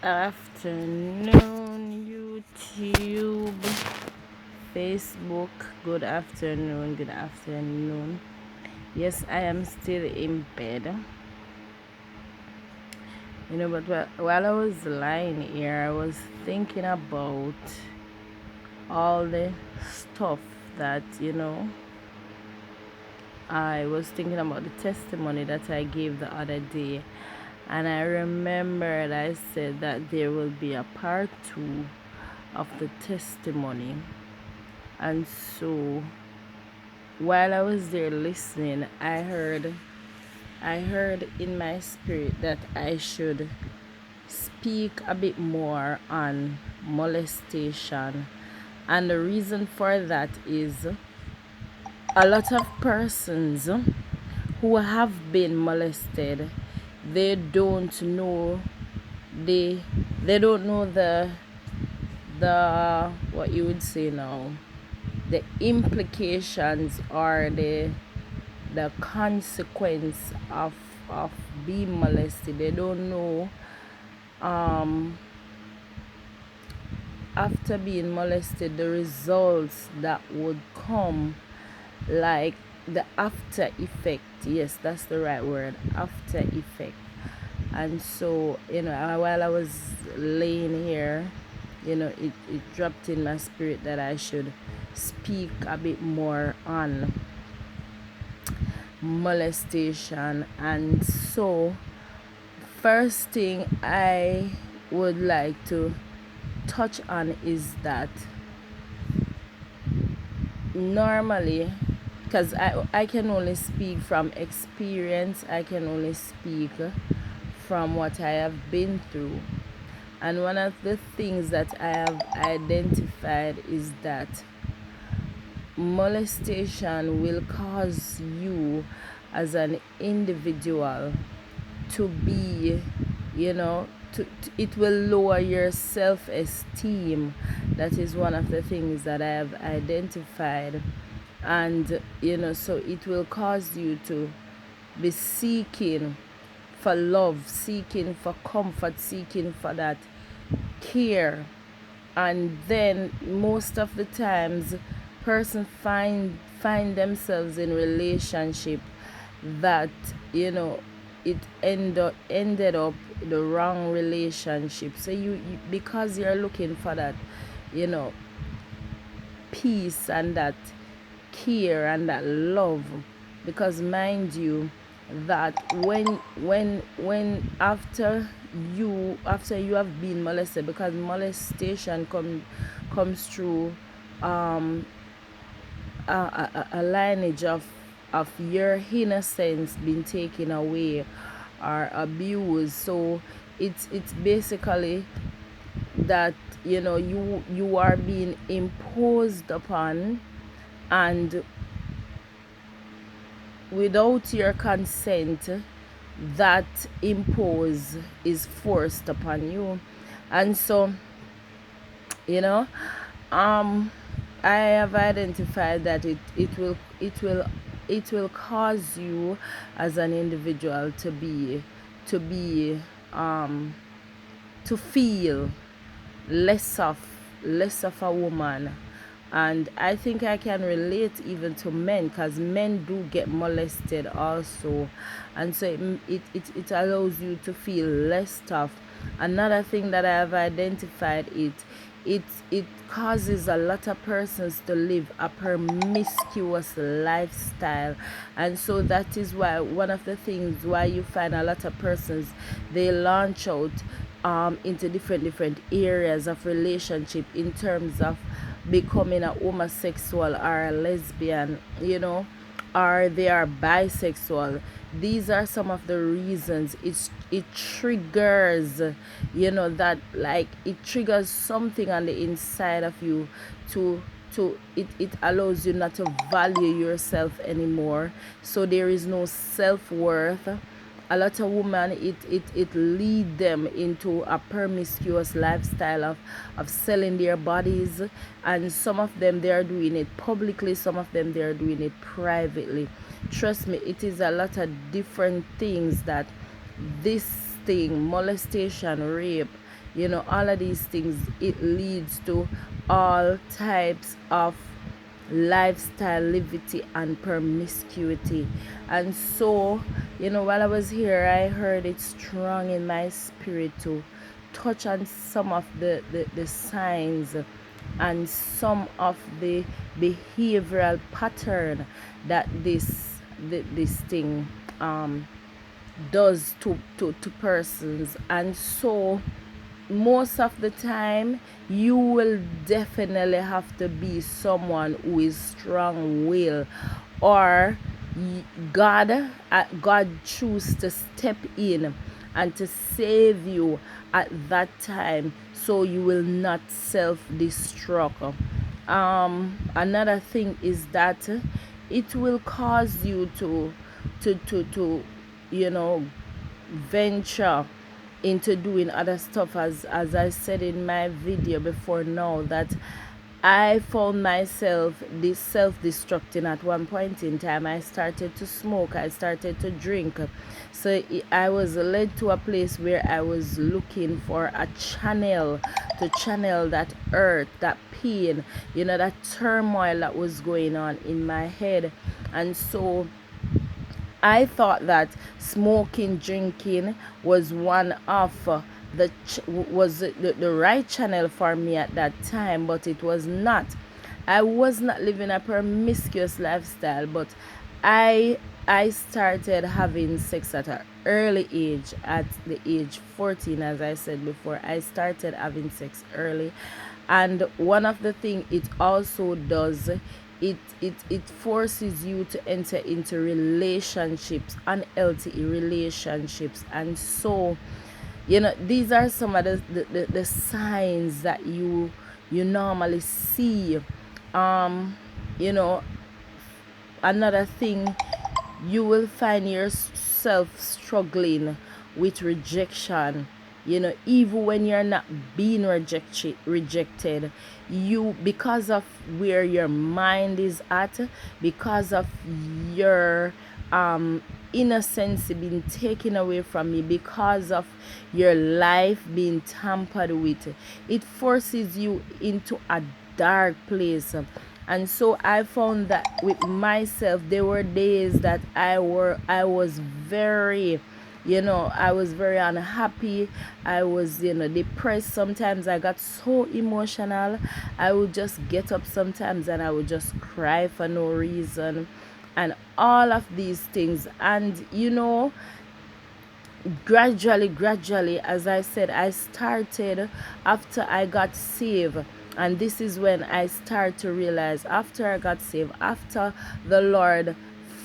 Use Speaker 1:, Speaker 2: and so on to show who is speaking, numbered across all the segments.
Speaker 1: Afternoon, YouTube, Facebook. Good afternoon, good afternoon. Yes, I am still in bed. But while I was lying here, I was thinking about all the stuff that, I was thinking about the testimony that I gave the other day. And I remembered I said that there will be a part 2 of the testimony. And so while I was there listening, I heard in my spirit that I should speak a bit more on molestation. And the reason for that is a lot of persons who have been molested, they don't know they don't know the what you would say now, the implications or the consequence of being molested. They don't know after being molested the results that would come, like the after effect. Yes, that's the right word, after effect. And so while I was laying here, it dropped in my spirit that I should speak a bit more on molestation. And so first thing I would like to touch on is that normally, because I can only speak from experience, I can only speak from what I have been through. And one of the things that I have identified is that molestation will cause you as an individual to be, it will lower your self-esteem. That is one of the things that I have identified. And so it will cause you to be seeking for love, seeking for comfort, seeking for that care. And then most of the times persons find themselves in relationship that it ended up the wrong relationship. So you because you're looking for that peace and that care and that love, because mind you that when after you have been molested, because molestation comes through a lineage of your innocence being taken away or abused. So it's basically that you are being imposed upon, and without your consent that impose is forced upon you. And so I have identified that it will cause you as an individual to feel less of a woman. And I think I can relate even to men, because men do get molested also. And so it allows you to feel less tough. Another thing that I have identified, it causes a lot of persons to live a promiscuous lifestyle. And so that is why one of the things why you find a lot of persons, they launch out into different areas of relationship, in terms of becoming a homosexual or a lesbian, or they are bisexual. These are some of the reasons. It triggers, that, like, it triggers something on the inside of you to it allows you not to value yourself anymore. So there is no self-worth. A lot of women, it lead them into a promiscuous lifestyle of selling their bodies. And some of them, they are doing it publicly, some of them, they are doing it privately. Trust me, it is a lot of different things that this thing, molestation, rape, all of these things, it leads to all types of lifestyle levity and promiscuity. And so, while I was here, I heard it strong in my spirit to touch on some of the signs and some of the behavioral pattern that this thing does to persons. And so most of the time you will definitely have to be someone who is strong will, or God choose to step in and to save you at that time, so you will not self-destruct. Another thing is that it will cause you to venture into doing other stuff, as I said in my video before now, that I found myself this self-destructing at one point in time. I started to smoke, I started to drink. So I was led to a place where I was looking for a channel to channel that hurt, that pain, that turmoil that was going on in my head. And so I thought that smoking, drinking was one of the right channel for me at that time, but it was not. I was not living a promiscuous lifestyle, but I I started having sex at an early age, at the age 14, as I said before. I started having sex early, and one of the things it also does, it forces you to enter into relationships, unhealthy relationships. And so, these are some of the signs that you normally see. You know Another thing, you will find yourself struggling with rejection. Even when you're not being rejected, you, because of where your mind is at, because of your innocence being taken away from you, because of your life being tampered with, it forces you into a dark place. And so I found that with myself, there were days that I was very, I was very unhappy. I was, depressed. Sometimes I got so emotional, I would just get up sometimes and I would just cry for no reason, and all of these things. And gradually, as I said, I started after I got saved. And this is when I start to realize, after I got saved, after the Lord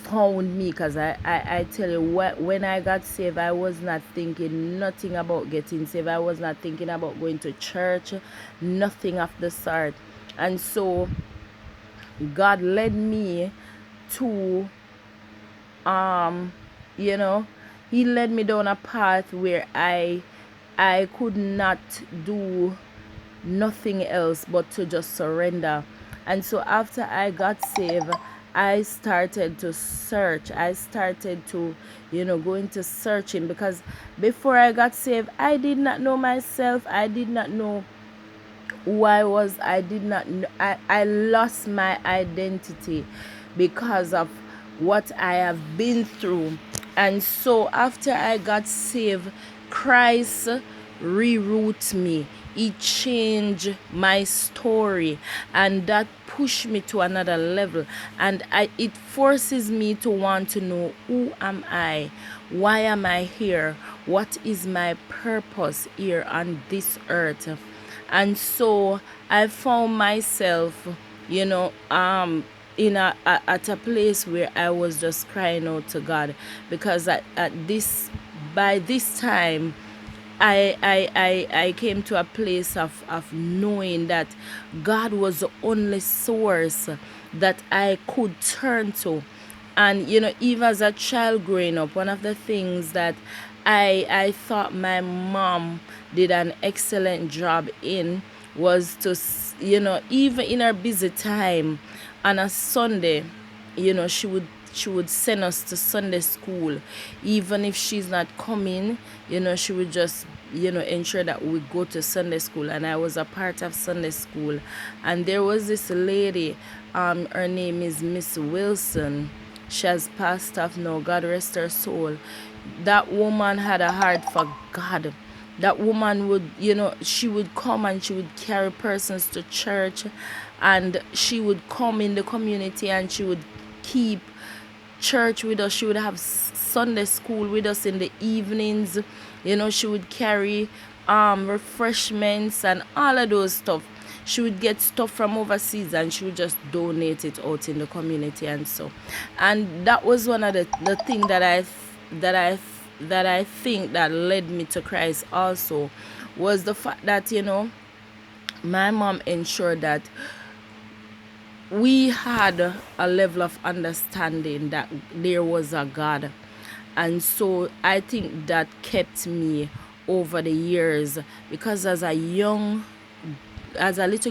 Speaker 1: found me, because I tell you what, when I got saved, I was not thinking nothing about getting saved. I was not thinking about going to church, nothing of the sort. And so God led me to, you know he led me down a path where I could not do nothing else but to just surrender. And so after I got saved, I started to search. I started to, go into searching, because before I got saved, I did not know myself. I did not know who I was. I did not know. I lost my identity because of what I have been through. And so after I got saved, Christ reroute me. He changed my story, and that pushed me to another level. And it forces me to want to know, who am I? Why am I here? What is my purpose here on this earth? And so I found myself, in at a place where I was just crying out to God, because by this time, I came to a place of knowing that God was the only source that I could turn to. And even as a child growing up, one of the things that I thought my mom did an excellent job in was to, even in her busy time on a Sunday, she would send us to Sunday school. Even if she's not coming, she would just ensure that we go to Sunday school, and I was a part of Sunday school. And there was this lady, her name is Miss Wilson. She has passed off now, God rest her soul. That woman had a heart for God. That woman would, she would come and she would carry persons to church, and she would come in the community and she would keep church with us. She would have Sunday school with us in the evenings. She would carry refreshments and all of those stuff. She would get stuff from overseas and she would just donate it out in the community. And that was one of the thing that I that I think that led me to Christ also, was the fact that my mom ensured that we had a level of understanding that there was a God. And so I think that kept me over the years, because as a little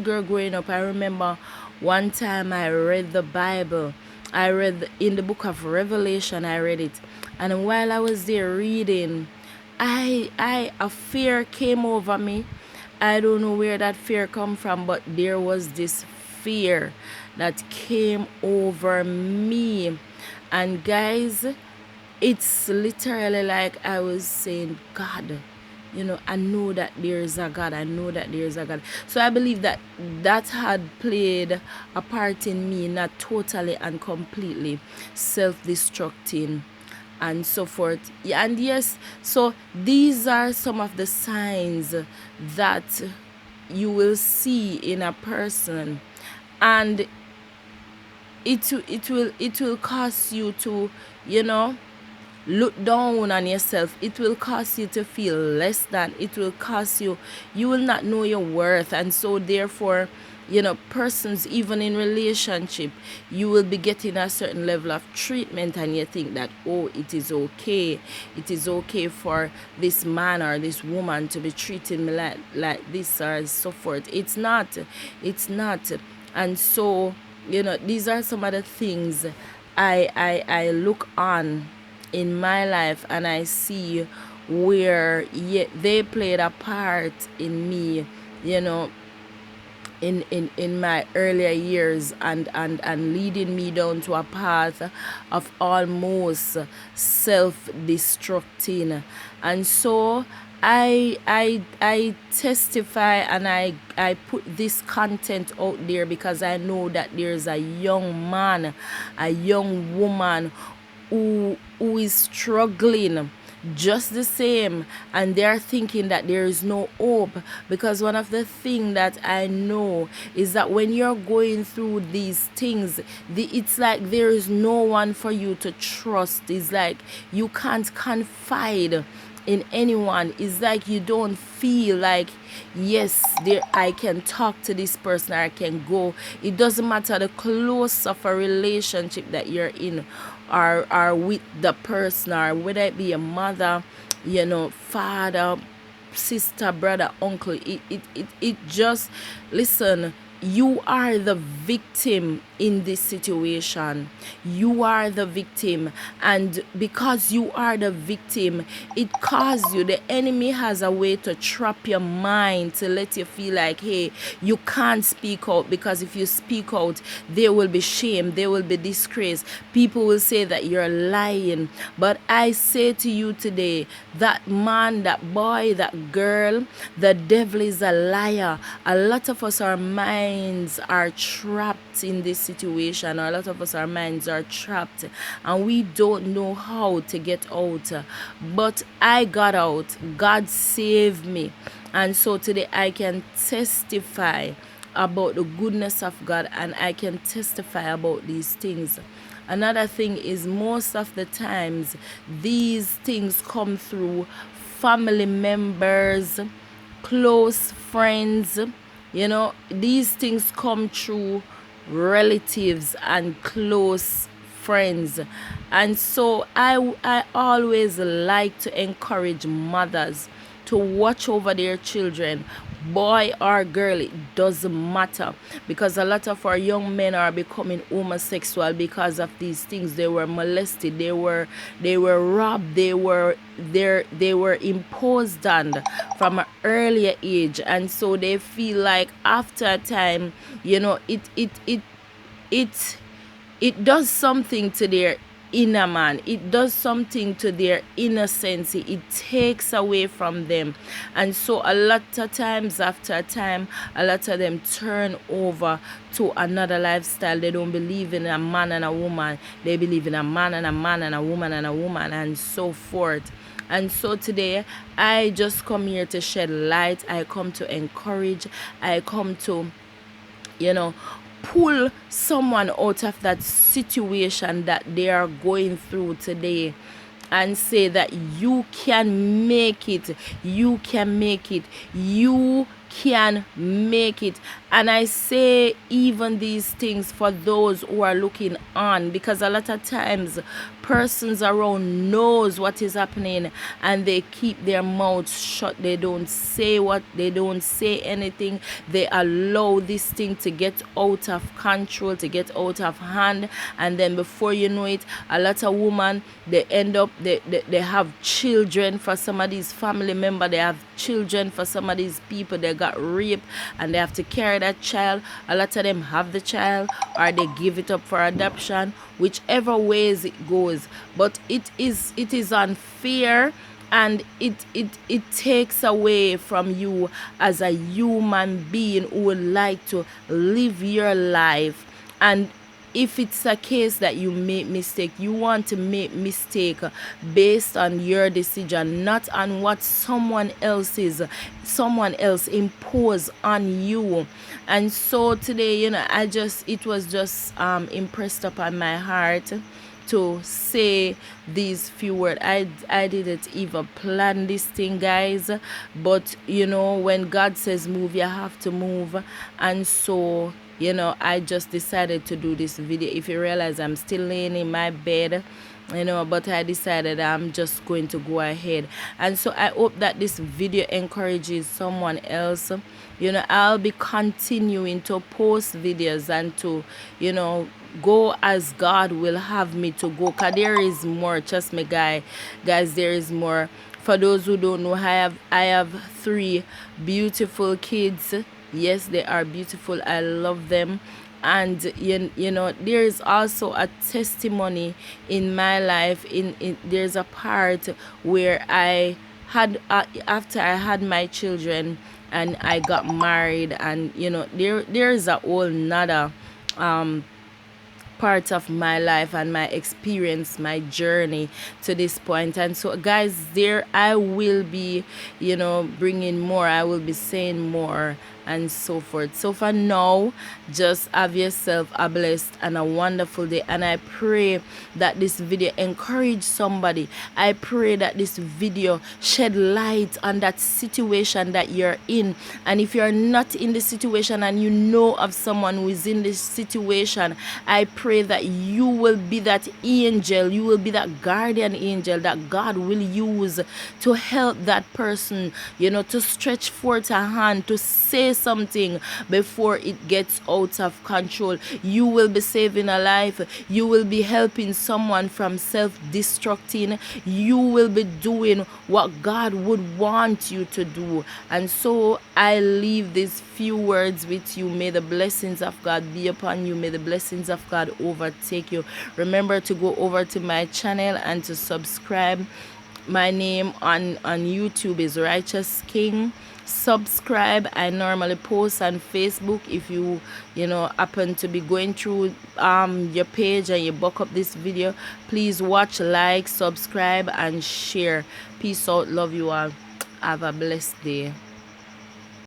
Speaker 1: girl growing up, I remember one time I read the Bible. I read in the book of Revelation, I read it. And while I was there reading, a fear came over me. I don't know where that fear come from, but there was this fear that came over me. And guys, it's literally like I was saying, God, I know that there is a God. I know that there is a God. So I believe that that had played a part in me, not totally and completely self-destructing and so forth. Yeah, and yes, so these are some of the signs that you will see in a person, and it will cause you to, look down on yourself. It will cause you to feel less than. It will cause you will not know your worth. And so therefore, persons, even in relationship, you will be getting a certain level of treatment, and you think that, oh, it is okay for this man or this woman to be treating me like this or so forth. It's not. And so, these are some of the things I look on in my life, and I see where they played a part in me, in my earlier years, and leading me down to a path of almost self-destructing. And so I testify, and I put this content out there because I know that there's a young man, a young woman who is struggling just the same, and they're thinking that there is no hope. Because one of the things that I know is that when you're going through these things, it's like there is no one for you to trust. It's like you can't confide in anyone. It's like you don't feel like, yes, there I can talk to this person, or I can go. It doesn't matter the close of a relationship that you're in, or with the person, or whether it be a mother, father, sister, brother, uncle. It just, listen, you are the victim in this situation. You are the victim. And because you are the victim, it causes you, the enemy has a way to trap your mind, to let you feel like, hey, you can't speak out, because if you speak out, there will be shame, there will be disgrace. People will say that you're lying. But I say to you today, that man, that boy, that girl, the devil is a liar. A lot of us, our minds are trapped in this situation. A lot of us, our minds are trapped, and we don't know how to get out. But I got out. God saved me. And so today I can testify about the goodness of God, and I can testify about these things. Another thing is, most of the times these things come through family members, close friends. These things come through relatives and close friends. And so I always like to encourage mothers to watch over their children. boy or girl, it doesn't matter, because a lot of our young men are becoming homosexual because of these things. They were molested, they were robbed, they were imposed on from an earlier age, and so they feel like after a time, it it does something to their inner man. It does something to their innocence. It takes away from them. And so a lot of times, after a time, a lot of them turn over to another lifestyle. They don't believe in a man and a woman. They believe in a man and a man and a woman and a woman, and so forth. And so today, I just come here to shed light. I come to encourage. I come to, you know, pull someone out of that situation that they are going through today, and say that you can make it. You can make it. You can make it. And I say even these things for those who are looking on, because a lot of times persons around knows what is happening and they keep their mouths shut. They don't say anything. They allow this thing to get out of control, to get out of hand, and then before you know it, a lot of women, they end up, they have children for some of these family member. They have children for some of these people. They got raped and they have to carry that child. A lot of them have the child, or they give it up for adoption, whichever ways it goes. But it is unfair, and it takes away from you as a human being who would like to live your life. And if it's a case that you make mistake, you want to make mistake based on your decision, not on what someone else impose on you. And so today, it was just impressed upon my heart to say these few words. I didn't even plan this thing, guys, but when God says move, you have to move. And so I just decided to do this video. If you realize, I'm still laying in my bed, but I decided I'm just going to go ahead. And so I hope that this video encourages someone else. I'll be continuing to post videos and to go as God will have me to go, because there is more. Trust me, guys, there is more. For those who don't know, I have 3 beautiful kids. Yes, they are beautiful. I love them. And there is also a testimony in my life. There's a part where I had after I had my children and I got married, and there's a whole nother part of my life and my experience, my journey to this point. And so, guys, there I will be bringing more. I will be saying more and so forth. So for now, just have yourself a blessed and a wonderful day, and I pray that this video encourage somebody. I pray that this video shed light on that situation that you're in. And if you're not in the situation and you know of someone who is in this situation, I pray that you will be that angel, you will be that guardian angel that God will use to help that person, to stretch forth a hand, to say something before it gets out of control. You will be saving a life. You will be helping someone from self-destructing. You will be doing what God would want you to do. And so I leave these few words with you. May the blessings of God be upon you. May the blessings of God overtake you. Remember to go over to my channel and to subscribe. My name on YouTube is Righteous King. Subscribe. I normally post on Facebook. If you happen to be going through your page and you buck up this video, please watch, like, subscribe, and share. Peace out. Love you all. Have a blessed day.